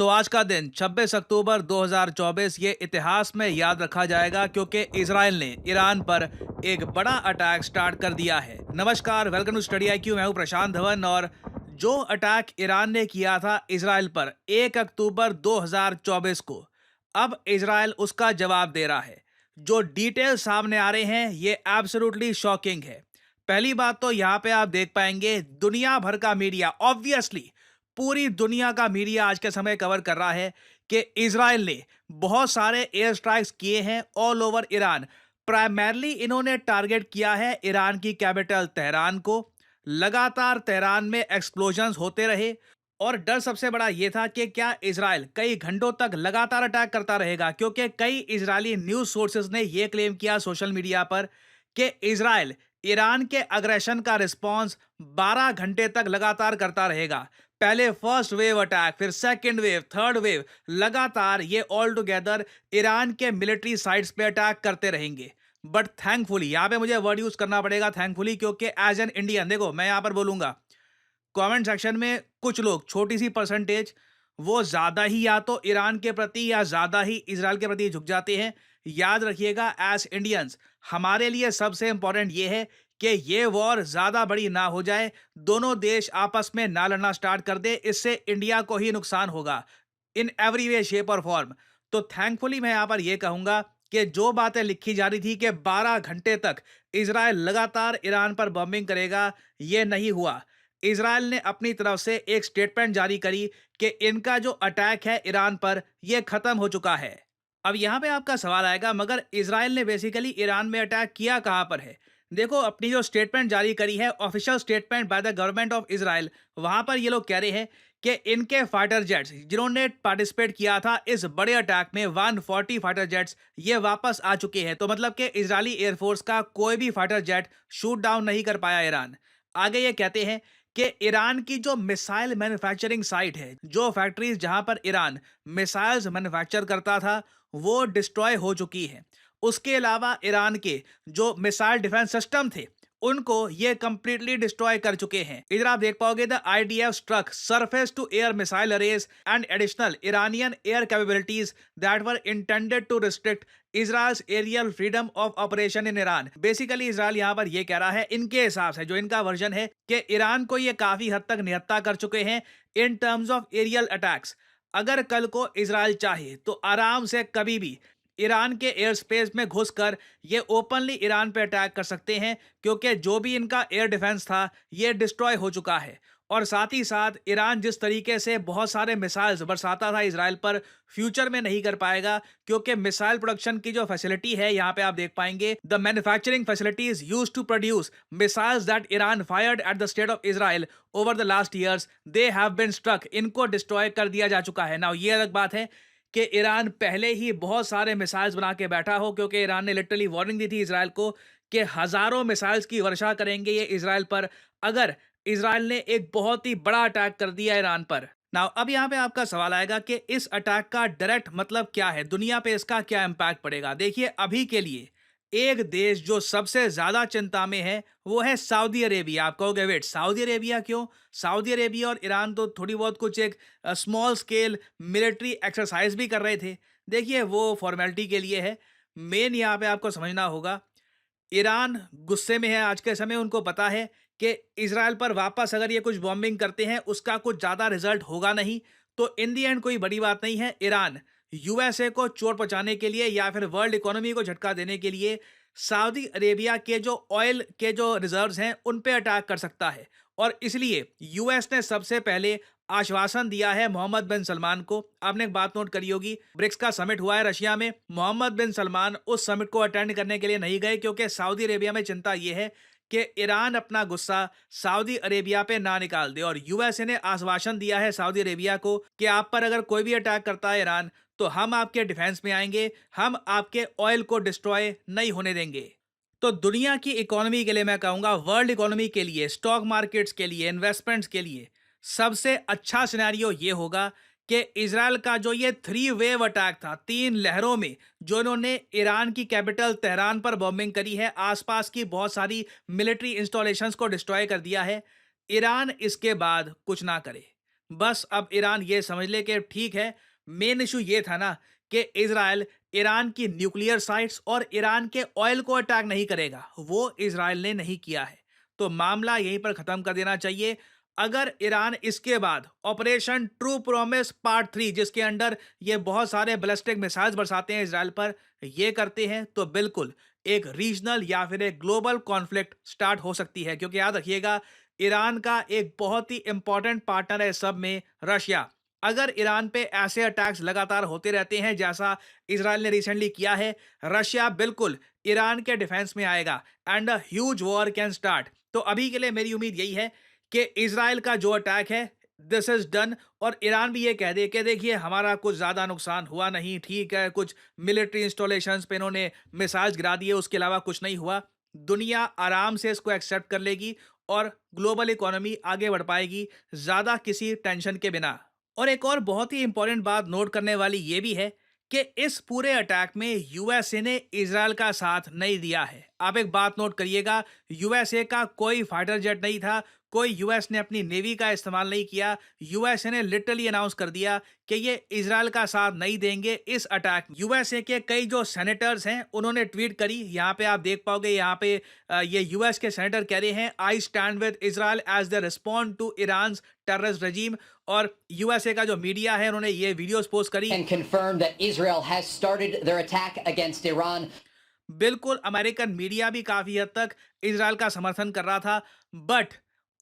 आज का दिन 26 अक्टूबर 2024 ये इतिहास में याद रखा जाएगा क्योंकि इसराइल ने ईरान पर एक बड़ा अटैक स्टार्ट कर दिया है। नमस्कार, वेलकम टू स्टडी IQ। मैं हूं प्रशांत धवन और जो अटैक ईरान ने किया था इसराइल पर 1 अक्टूबर 2024 को, अब इसराइल उसका जवाब दे रहा है। जो डिटेल सामने आ रहे हैं ये एब्सोल्युटली शॉकिंग है। पहली बात तो यहाँ पे आप देख पाएंगे दुनिया भर का मीडिया, ऑब्वियसली पूरी दुनिया का मीडिया आज के समय कवर कर रहा है कि इसराइल ने बहुत सारे एयर स्ट्राइक्स किए हैं ऑल ओवर ईरान। प्राइमरली इन्होंने टारगेट किया है ईरान की कैपिटल तेहरान को। लगातार तेहरान में एक्सप्लोजन्स होते रहे और डर सबसे बड़ा यह था कि क्या इसराइल कई घंटों तक लगातार अटैक करता रहेगा, क्योंकि कई इजरायली न्यूज सोर्सेज ने यह क्लेम किया सोशल मीडिया पर कि इसराइल ईरान के अग्रेशन का रिस्पांस 12 घंटे तक लगातार करता रहेगा। पहले फर्स्ट वेव अटैक, फिर सेकंड वेव, थर्ड वेव, लगातार ये ऑल टुगेदर ईरान के मिलिट्री साइट्स पे अटैक करते रहेंगे। बट थैंकफुली, यहां पे मुझे वर्ड यूज करना पड़ेगा थैंकफुली, क्योंकि एज एन इंडियन, देखो मैं यहां पर बोलूंगा, कमेंट सेक्शन में कुछ लोग, छोटी सी परसेंटेज, वो ज्यादा ही या तो ईरान के प्रति या ज्यादा ही इसराइल के प्रति झुक जाते हैं। याद रखिएगा एज इंडियंस हमारे लिए सबसे इंपॉर्टेंट ये है कि ये वॉर ज्यादा बड़ी ना हो जाए, दोनों देश आपस में ना लड़ना स्टार्ट कर दे, इससे इंडिया को ही नुकसान होगा इन एवरी वे शेप और फॉर्म। तो थैंकफुली मैं यहां पर यह कहूंगा कि जो बातें लिखी जा रही थी कि 12 घंटे तक इसराइल लगातार ईरान पर बॉम्बिंग करेगा, ये नहीं हुआ। इसराइल ने अपनी तरफ से एक स्टेटमेंट जारी करी कि इनका जो अटैक है ईरान पर, यह खत्म हो चुका है। अब यहां पे आपका सवाल आएगा, मगर इसराइल ने बेसिकली ईरान में अटैक किया कहां पर है? देखो, अपनी जो स्टेटमेंट जारी करी है, official statement by the government of Israel, वहां पर ये लोग कह रहे हैं कि इनके फाइटर जेट्स जिन्होंने पार्टिसिपेट किया था इस बड़े अटैक में, 140 फाइटर जेट्स, ये वापस आ चुके हैं। तो मतलब कि इजरायली एयरफोर्स का कोई भी फाइटर जेट शूट डाउन नहीं कर पाया ईरान। आगे ये कहते हैं कि ईरान की जो मिसाइल मैन्युफैक्चरिंग साइट है, जो फैक्ट्रीज जहां पर ईरान मिसाइल्स मैन्युफैक्चर करता था, वो डिस्ट्रॉय हो चुकी है। उसके अलावा ईरान के जो मिसाइल डिफेंस सिस्टम थे, उनको ये कंप्लीटली डिस्ट्रॉय कर चुके हैं। इधर आप देख पाओगे the IDF struck surface to air missile arrays and additional Iranian air capabilities that were intended to restrict Israel's aerial freedom of operation in Iran. Basically Israel यहां पर यह कह रहा है, इनके हिसाब से जो इनका वर्जन है, कि ईरान को ये काफी हद तक निहत्था कर चुके हैं in terms of aerial attacks. अगर कल को इसराइल चाहे तो आराम से कभी भी ईरान के एयर स्पेस में घुसकर ये ओपनली ईरान पे अटैक कर सकते हैं, क्योंकि जो भी इनका एयर डिफेंस था ये डिस्ट्रॉय हो चुका है। और साथ ही साथ ईरान जिस तरीके से बहुत सारे मिसाइल्स बरसाता था इसराइल पर, फ्यूचर में नहीं कर पाएगा, क्योंकि मिसाइल प्रोडक्शन की जो फैसिलिटी है, यहाँ पे आप देख पाएंगे the manufacturing facilities used to produce missiles that Iran fired at the state of Israel over the last years, they have been struck. इनको डिस्ट्रॉय कर दिया जा चुका है। नाउ ये अलग बात है कि ईरान पहले ही बहुत सारे मिसाइल्स बना के बैठा हो, क्योंकि ईरान ने लिटरली वार्निंग दी थी इसराइल को कि हजारों मिसाइल्स की वर्षा करेंगे ये इसराइल पर, अगर इसराइल ने एक बहुत ही बड़ा अटैक कर दिया ईरान पर। नाउ अब यहाँ पे आपका सवाल आएगा कि इस अटैक का डायरेक्ट मतलब क्या है, दुनिया पे इसका क्या इंपैक्ट पड़ेगा। देखिए, अभी के लिए एक देश जो सबसे ज्यादा चिंता में है वो है सऊदी अरेबिया। आप कहोगे वेट, सऊदी अरेबिया क्यों? सऊदी अरेबिया और ईरान तो थोड़ी बहुत कुछ एक स्मॉल स्केल मिलिट्री एक्सरसाइज भी कर रहे थे। देखिए, वो फॉर्मेलिटी के लिए है। मेन यहाँ पे आपको समझना होगा, ईरान गुस्से में है आज के समय। उनको पता है कि इसराइल पर वापस अगर ये कुछ बॉम्बिंग करते हैं उसका कुछ ज़्यादा रिजल्ट होगा नहीं, तो इन दी एंड कोई बड़ी बात नहीं है। ईरान USA को चोट पहुंचाने के लिए या फिर वर्ल्ड इकोनॉमी को झटका देने के लिए सऊदी अरेबिया के जो ऑयल के जो रिजर्व्स हैं उन पे अटैक कर सकता है। और इसलिए US ने सबसे पहले आश्वासन दिया है मोहम्मद बिन सलमान को। आपने एक बात नोट करी होगी, ब्रिक्स का समिट हुआ है रशिया में, मोहम्मद बिन सलमान उस समिट को अटेंड करने के लिए नहीं गए, क्योंकि सऊदी अरेबिया में चिंता यह है कि ईरान अपना गुस्सा सऊदी अरेबिया पे ना निकाल दे। और USA ने आश्वासन दिया है सऊदी अरेबिया को कि आप पर अगर कोई भी अटैक करता है ईरान, तो हम आपके डिफेंस में आएंगे, हम आपके ऑयल को डिस्ट्रॉय नहीं होने देंगे। तो दुनिया की इकोनॉमी के लिए, मैं कहूंगा वर्ल्ड इकोनॉमी के लिए, स्टॉक मार्केट्स के लिए, इन्वेस्टमेंट्स के लिए सबसे अच्छा सिनेरियो ये होगा कि इजराइल का जो ये 3 वेव अटैक था, 3 लहरों में, जो इन्होंने ईरान की कैपिटल तेहरान पर बॉम्बिंग करी है, आसपास की बहुत सारी मिलिट्री इंस्टॉलेशंस को डिस्ट्रॉय कर दिया है, ईरान इसके बाद कुछ ना करे। बस अब ईरान ये समझ ले कि ठीक है, मेन इशू ये था ना कि इज़राइल ईरान की न्यूक्लियर साइट्स और ईरान के ऑयल को अटैक नहीं करेगा, वो इज़राइल ने नहीं किया है। तो मामला यहीं पर ख़त्म कर देना चाहिए। अगर ईरान इसके बाद ऑपरेशन ट्रू प्रॉमिस पार्ट 3, जिसके अंडर ये बहुत सारे बैलिस्टिक मिसाइल्स बरसाते हैं इज़राइल पर, ये करते हैं तो बिल्कुल एक रीजनल या फिर एक ग्लोबल कॉन्फ्लिक्ट स्टार्ट हो सकती है, क्योंकि याद रखिएगा ईरान का एक बहुत ही इंपॉर्टेंट पार्टनर है सब में रशिया। अगर ईरान पे ऐसे अटैक्स लगातार होते रहते हैं जैसा इजराइल ने रिसेंटली किया है, रशिया बिल्कुल ईरान के डिफेंस में आएगा and a huge war can start. तो अभी के लिए मेरी उम्मीद यही है कि इजराइल का जो अटैक है, दिस इज डन, और ईरान भी ये कह दे कि देखिए हमारा कुछ ज़्यादा नुकसान हुआ नहीं, ठीक है, कुछ मिलिट्री इंस्टॉलेशंस पे इन्होंने मिसाइल्स गिरा दिए, उसके अलावा कुछ नहीं हुआ। दुनिया आराम से इसको एक्सेप्ट कर लेगी और ग्लोबल इकोनॉमी आगे बढ़ पाएगी ज़्यादा किसी टेंशन के बिना। और एक और बहुत ही इंपॉर्टेंट बात नोट करने वाली ये भी है कि इस पूरे अटैक में यूएसए ने इजराइल का साथ नहीं दिया है। आप एक बात नोट करिएगा, यूएसए का कोई फाइटर जेट नहीं था, कोई यूएस ने अपनी नेवी का इस्तेमाल नहीं किया। यूएसए ने लिटरली अनाउंस कर दिया कि ये इजराइल का साथ नहीं देंगे इस अटैक। यूएसए के कई जो सेनेटर्स हैं उन्होंने ट्वीट करी, यहाँ पे आप देख पाओगे, यहाँ पे ये यूएस के सेनेटर कह रहे हैं I stand with Israel as the respond to Iran terrorist regime. और यूएसए का जो मीडिया है उन्होंने ये वीडियोस पोस्ट करी and confirmed that Israel has started their attack against Iran. बिल्कुल अमेरिकन मीडिया भी काफी हद तक इजराइल का समर्थन कर रहा था, but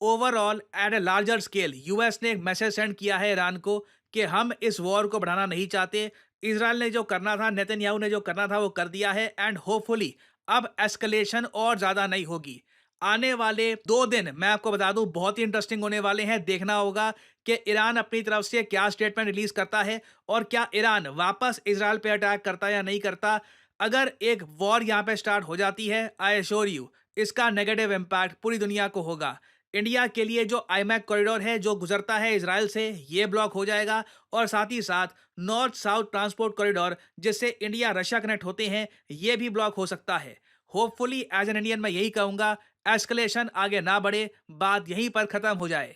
overall at a larger scale US ने एक मैसेज सेंड किया है ईरान को कि हम इस वॉर को बढ़ाना नहीं चाहते। इजराइल ने जो करना था, नेतन्याहू ने जो करना था वो कर दिया है एंड होपफुली अब एस्केलेशन और ज्यादा नहीं होगी। आने वाले 2 दिन मैं आपको बता दूं बहुत ही इंटरेस्टिंग होने वाले हैं। देखना होगा कि ईरान अपनी तरफ से क्या स्टेटमेंट रिलीज करता है और क्या ईरान वापस इजराइल पे अटैक करता है या नहीं करता। अगर एक वॉर यहाँ पे स्टार्ट हो जाती है, आई एश्योर यू इसका नेगेटिव इम्पैक्ट पूरी दुनिया को होगा। इंडिया के लिए जो आईमैक कॉरिडोर है जो गुजरता है इजराइल से, ये ब्लॉक हो जाएगा, और साथ ही साथ नॉर्थ साउथ ट्रांसपोर्ट कॉरिडोर जिससे इंडिया रशिया कनेक्ट होते हैं, ये भी ब्लॉक हो सकता है। होपफुली एज एन इंडियन मैं यही कहूंगा, एस्केलेशन आगे ना बढ़े, बात यहीं पर खत्म हो जाए।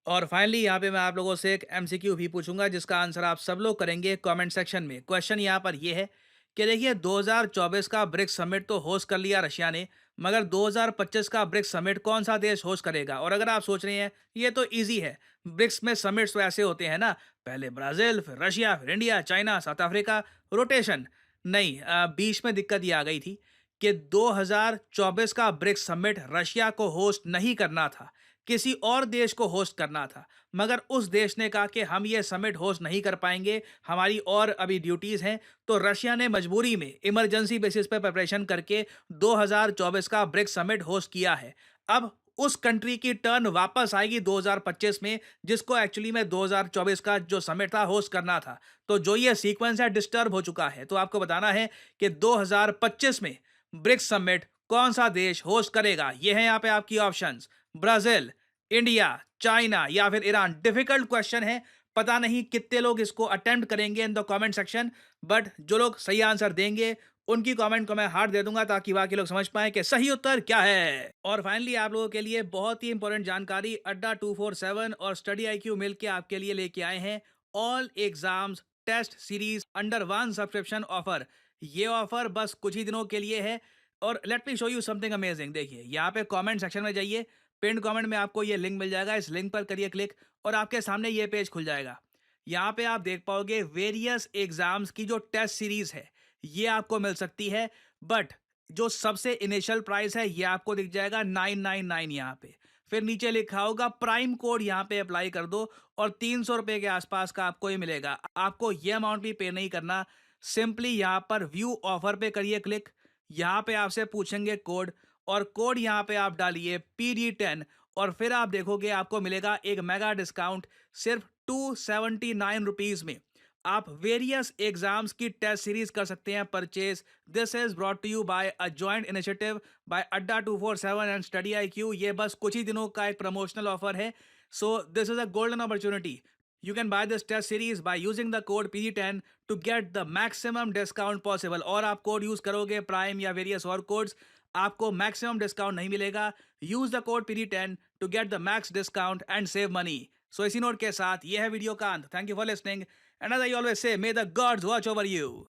और फाइनली यहाँ पे मैं आप लोगों से एक एमसीक्यू भी पूछूंगा जिसका आंसर आप सब लोग करेंगे कमेंट सेक्शन में। क्वेश्चन यहाँ पर ये है कि देखिए 2024 का ब्रिक्स समिट तो होस्ट कर लिया रशिया ने, मगर 2025 का ब्रिक्स समिट कौन सा देश होस्ट करेगा। और अगर आप सोच रहे हैं ये तो इजी है, ब्रिक्स में समिट्स तो ऐसे होते हैं ना, पहले ब्राज़ील, फिर रशिया, फिर India, China, south Africa, rotation. नहीं, बीच में दिक्कत ये आ गई थी कि 2024 का ब्रिक्स समिट रशिया को होस्ट नहीं करना था, किसी और देश को होस्ट करना था, मगर उस देश ने कहा कि हम ये समिट होस्ट नहीं कर पाएंगे, हमारी और अभी ड्यूटीज हैं। तो रशिया ने मजबूरी में इमरजेंसी बेसिस पे प्रिपरेशन करके 2024 का ब्रिक्स समिट होस्ट किया है। अब उस कंट्री की टर्न वापस आएगी 2025 में, जिसको एक्चुअली में 2024 का जो समिट था होस्ट करना था। तो जो ये सीक्वेंस है डिस्टर्ब हो चुका है। तो आपको बताना है कि 2025 में ब्रिक्स समिट कौन सा देश होस्ट करेगा। ये है यहाँ पे आपकी ऑप्शंस, ब्राजील, इंडिया, चाइना या फिर ईरान। डिफिकल्ट क्वेश्चन है, पता नहीं कितने लोग इसको अटेम्प्ट करेंगे in the comment section, but जो लोग सही आंसर देंगे उनकी कमेंट को मैं हार्ट दे दूंगा ताकि बाकी लोग समझ पाएं कि सही उत्तर क्या है। और फाइनली आप लोगों के लिए बहुत ही इंपॉर्टेंट जानकारी, अड्डा 247 और स्टडी आईक्यू मिलके आपके लिए लेके आए हैं all exams test series under one subscription offer. ये ऑफर बस कुछ ही दिनों के लिए है। और let me show you something amazing. देखिए यहाँ पे कमेंट सेक्शन में जाइए, पिन कमेंट में आपको ये लिंक मिल जाएगा, इस लिंक पर करिए क्लिक और आपके सामने ये पेज खुल जाएगा। यहाँ पे आप देख पाओगे वेरियस एग्जाम्स की जो टेस्ट सीरीज है ये आपको मिल सकती है, बट जो सबसे इनिशियल प्राइस है ये आपको दिख जाएगा 999 यहाँ पे। फिर नीचे लिखा होगा प्राइम कोड, यहाँ पे अप्लाई कर दो और 300 रुपए के आसपास का आपको ये मिलेगा। आपको ये अमाउंट भी पे नहीं करना, सिंपली यहाँ पर व्यू ऑफर पे करिए क्लिक। यहाँ पे आपसे पूछेंगे कोड, और कोड यहाँ पे आप डालिए PD10 और फिर आप देखोगे आपको मिलेगा एक मेगा डिस्काउंट सिर्फ 279 रुपीज में। आप वेरियस एग्जाम्स की टेस्ट सीरीज कर सकते हैं purchase. This is brought to you by a joint initiative by Adda 247 and study IQ। ये बस कुछ ही दिनों का एक प्रमोशनल ऑफर है, so this is a golden opportunity. You can buy this test series by using the code PD10 to get the maximum discount possible। और आप कोड यूज करोगे प्राइम या वेरियस और कोड्स, आपको मैक्सिमम डिस्काउंट नहीं मिलेगा। Use the code PD10 to get the max discount and save money। So इसी note के साथ ये है वीडियो का अंत। Thank you for listening and as I always say, may the gods watch over you.